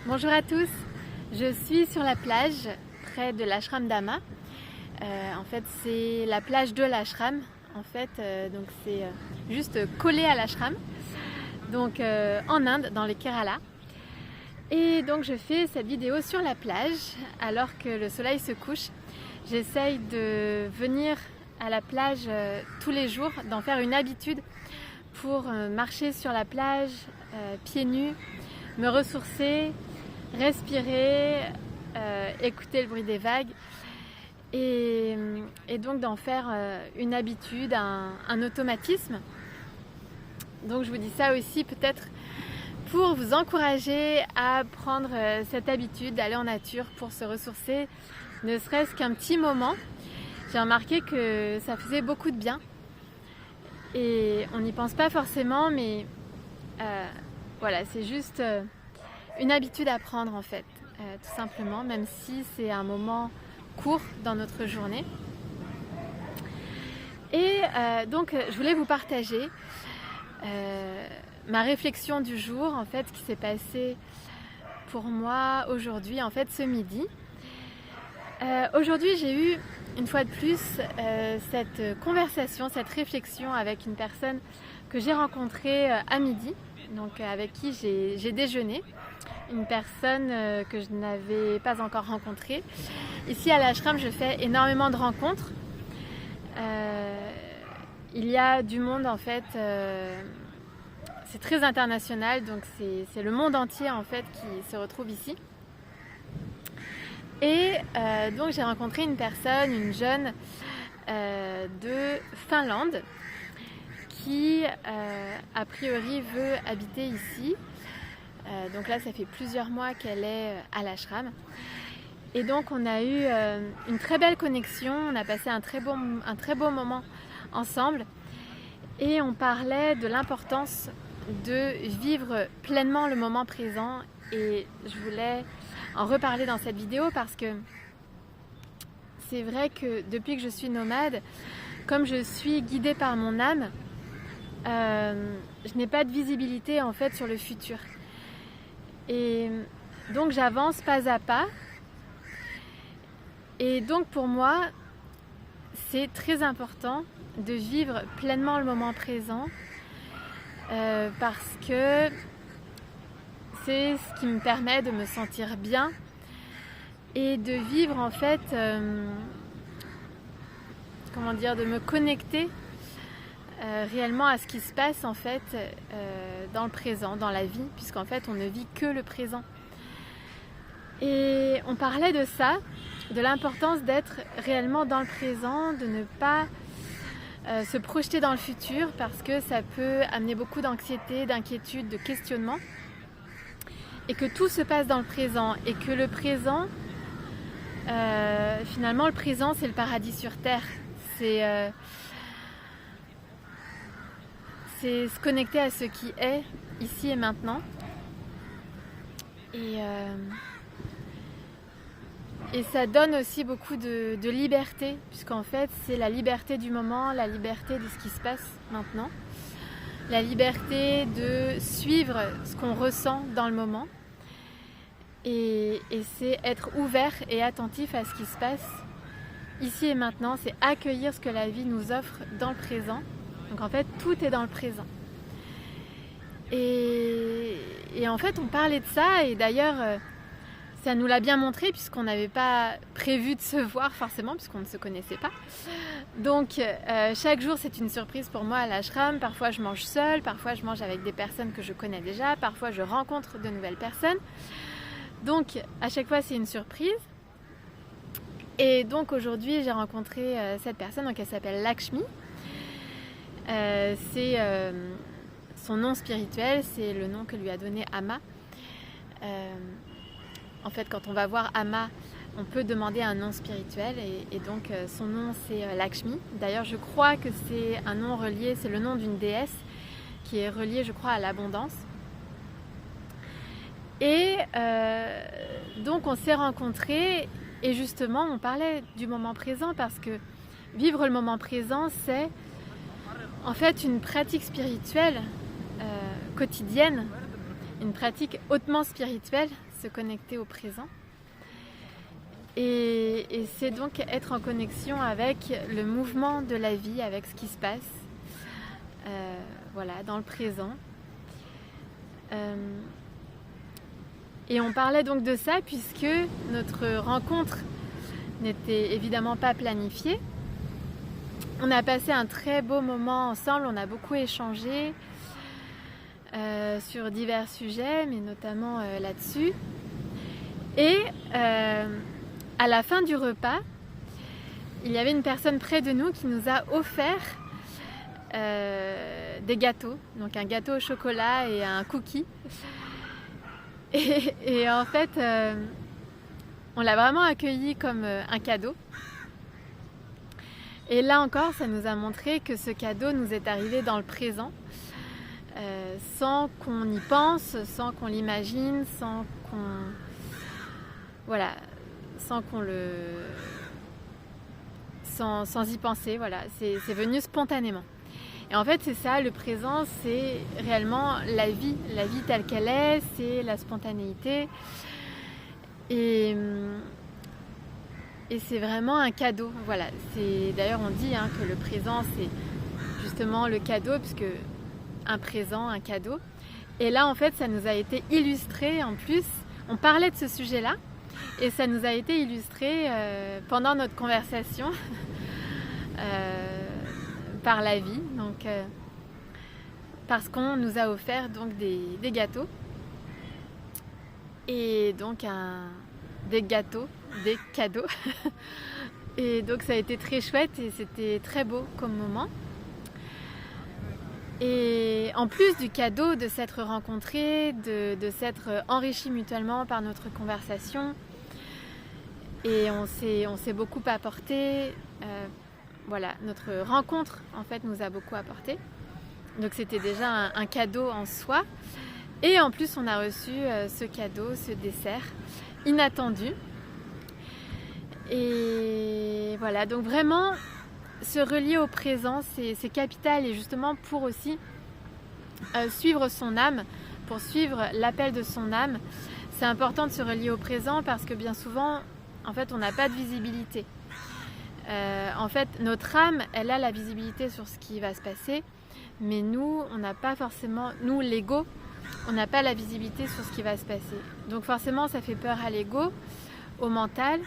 Bonjour à tous, je suis sur la plage près de l'ashram d'Ama. En fait, c'est la plage de l'ashram. Donc c'est juste collé à l'ashram, donc en Inde, dans le Kerala. Et donc je fais cette vidéo sur la plage alors que le soleil se couche. J'essaye de venir à la plage tous les jours, d'en faire une habitude pour marcher sur la plage pieds nus, me ressourcer, respirer, écouter le bruit des vagues et donc d'en faire une habitude, un automatisme. Donc je vous dis ça aussi peut-être pour vous encourager à prendre cette habitude d'aller en nature pour se ressourcer, ne serait-ce qu'un petit moment. J'ai remarqué que ça faisait beaucoup de bien et on n'y pense pas forcément, mais voilà, c'est juste une habitude à prendre en fait, tout simplement, même si c'est un moment court dans notre journée. Et donc je voulais vous partager ma réflexion du jour, en fait, ce qui s'est passé pour moi aujourd'hui, en fait, ce midi. Aujourd'hui, j'ai eu une fois de plus cette conversation, cette réflexion avec une personne que j'ai rencontrée à midi, donc avec qui j'ai déjeuné, une personne que je n'avais pas encore rencontrée. Ici à l'ashram, je fais énormément de rencontres. Il y a du monde en fait, c'est très international, donc c'est le monde entier en fait qui se retrouve ici. Et donc j'ai rencontré une personne, une jeune de Finlande qui a priori veut habiter ici. Donc là ça fait plusieurs mois qu'elle est à l'ashram. Et donc on a eu une très belle connexion, on a passé un très beau moment ensemble et on parlait de l'importance de vivre pleinement le moment présent, et je voulais en reparler dans cette vidéo parce que c'est vrai que depuis que je suis nomade, comme je suis guidée par mon âme, je n'ai pas de visibilité en fait sur le futur, et donc j'avance pas à pas. Et donc pour moi c'est très important de vivre pleinement le moment présent, parce que c'est ce qui me permet de me sentir bien et de vivre en fait, de me connecter réellement à ce qui se passe en fait dans le présent, dans la vie, puisqu'en fait on ne vit que le présent. Et on parlait de ça, de l'importance d'être réellement dans le présent, de ne pas se projeter dans le futur parce que ça peut amener beaucoup d'anxiété, d'inquiétude, de questionnement, et que tout se passe dans le présent et que le présent, finalement le présent c'est le paradis sur terre, c'est se connecter à ce qui est ici et maintenant. Et ça donne aussi beaucoup de liberté, puisqu'en fait c'est la liberté du moment, la liberté de ce qui se passe maintenant, la liberté de suivre ce qu'on ressent dans le moment, et c'est être ouvert et attentif à ce qui se passe ici et maintenant, c'est accueillir ce que la vie nous offre dans le présent. Donc en fait tout est dans le présent. Et en fait on parlait de ça, et d'ailleurs ça nous l'a bien montré puisqu'on n'avait pas prévu de se voir forcément puisqu'on ne se connaissait pas. Donc chaque jour c'est une surprise pour moi à l'ashram. Parfois je mange seule, parfois je mange avec des personnes que je connais déjà, parfois je rencontre de nouvelles personnes. Donc à chaque fois c'est une surprise. Et donc aujourd'hui j'ai rencontré cette personne, donc elle s'appelle Lakshmi. C'est son nom spirituel, c'est le nom que lui a donné Ama. En fait, quand on va voir Ama, on peut demander un nom spirituel, et donc son nom c'est Lakshmi. D'ailleurs, je crois que c'est un nom relié, c'est le nom d'une déesse qui est reliée, je crois, à l'abondance. Et donc on s'est rencontrés, et justement on parlait du moment présent parce que vivre le moment présent c'est en fait une pratique spirituelle quotidienne une pratique hautement spirituelle, se connecter au présent. Et c'est donc être en connexion avec le mouvement de la vie, avec ce qui se passe, voilà, dans le présent. Et on parlait donc de ça puisque notre rencontre n'était évidemment pas planifiée. On a passé un très beau moment ensemble, on a beaucoup échangé sur divers sujets, mais notamment là-dessus. Et à la fin du repas, il y avait une personne près de nous qui nous a offert des gâteaux, donc un gâteau au chocolat et un cookie. Et en fait, on l'a vraiment accueilli comme un cadeau. Et là encore, ça nous a montré que ce cadeau nous est arrivé dans le présent, sans qu'on y pense, sans qu'on l'imagine, sans y penser. Voilà, c'est venu spontanément. Et en fait, c'est ça, le présent, c'est réellement la vie telle qu'elle est, c'est la spontanéité. Et c'est vraiment un cadeau. Voilà. D'ailleurs, on dit que le présent, c'est justement le cadeau, puisque un présent, un cadeau. Et là, en fait, ça nous a été illustré. En plus, on parlait de ce sujet-là, et ça nous a été illustré pendant notre conversation par la vie. Donc, parce qu'on nous a offert donc des gâteaux. Et donc des cadeaux. Et donc ça a été très chouette et c'était très beau comme moment. Et en plus du cadeau de s'être rencontrés, de s'être enrichis mutuellement par notre conversation, et on s'est beaucoup apporté. Voilà, notre rencontre en fait nous a beaucoup apporté. Donc c'était déjà un cadeau en soi. Et en plus on a reçu ce cadeau, ce dessert inattendu. Et voilà, donc vraiment se relier au présent, c'est capital, et justement pour aussi suivre son âme, pour suivre l'appel de son âme, c'est important de se relier au présent parce que bien souvent, en fait, on n'a pas de visibilité. En fait, notre âme, elle a la visibilité sur ce qui va se passer, mais nous, on n'a pas forcément, nous, l'ego, on n'a pas la visibilité sur ce qui va se passer. Donc forcément, ça fait peur à l'ego, au mental.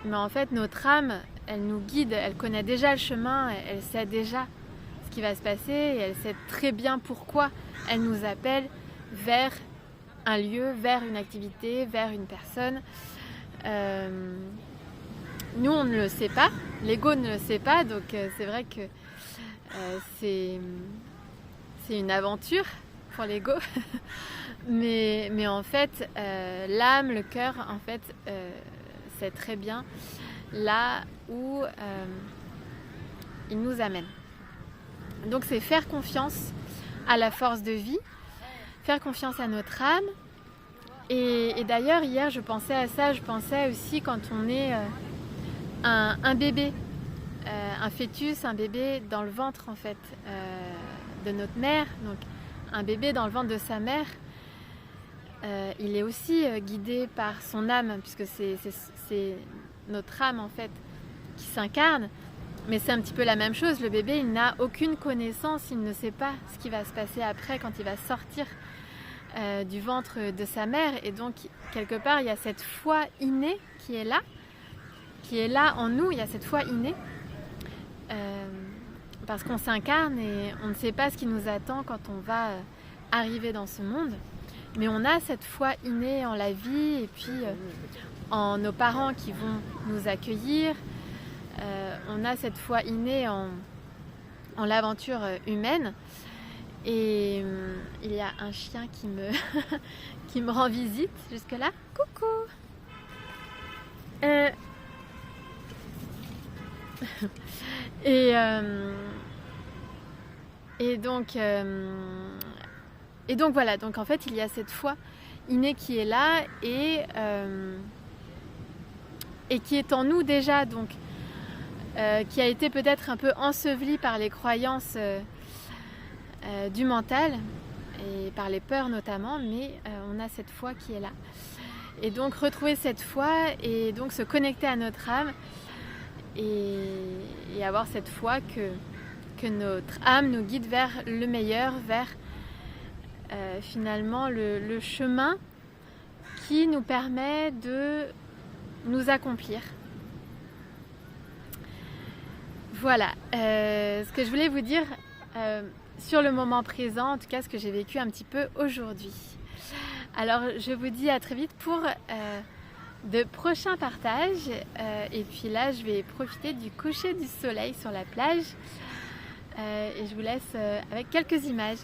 Mais en fait, notre âme, elle nous guide, elle connaît déjà le chemin, elle sait déjà ce qui va se passer et elle sait très bien pourquoi elle nous appelle vers un lieu, vers une activité, vers une personne. Nous, on ne le sait pas, l'ego ne le sait pas, donc c'est vrai que c'est une aventure pour l'ego. mais en fait, l'âme, le cœur, en fait, sait très bien là où il nous amène. Donc c'est faire confiance à la force de vie, faire confiance à notre âme. Et d'ailleurs, hier, je pensais à ça, je pensais aussi quand on est un bébé, un fœtus, un bébé dans le ventre en fait de notre mère, donc un bébé dans le ventre de sa mère, il est aussi guidé par son âme, puisque c'est notre âme en fait qui s'incarne, mais c'est un petit peu la même chose. Le bébé, il n'a aucune connaissance, il ne sait pas ce qui va se passer après quand il va sortir du ventre de sa mère, et donc quelque part il y a cette foi innée qui est là en nous, il y a cette foi innée parce qu'on s'incarne et on ne sait pas ce qui nous attend quand on va arriver dans ce monde, mais on a cette foi innée en la vie et puis en nos parents qui vont nous accueillir, on a cette foi innée en l'aventure humaine. Et il y a un chien qui me rend visite jusque là. Coucou. Et donc voilà, donc en fait il y a cette foi innée qui est là et qui est en nous déjà, donc qui a été peut-être un peu ensevelie par les croyances du mental, et par les peurs notamment, mais on a cette foi qui est là. Et donc retrouver cette foi et donc se connecter à notre âme et avoir cette foi que notre âme nous guide vers le meilleur, vers finalement le chemin qui nous permet de nous accomplir. Voilà ce que je voulais vous dire sur le moment présent, en tout cas ce que j'ai vécu un petit peu aujourd'hui. Alors je vous dis à très vite pour de prochains partages et puis là je vais profiter du coucher du soleil sur la plage et je vous laisse avec quelques images.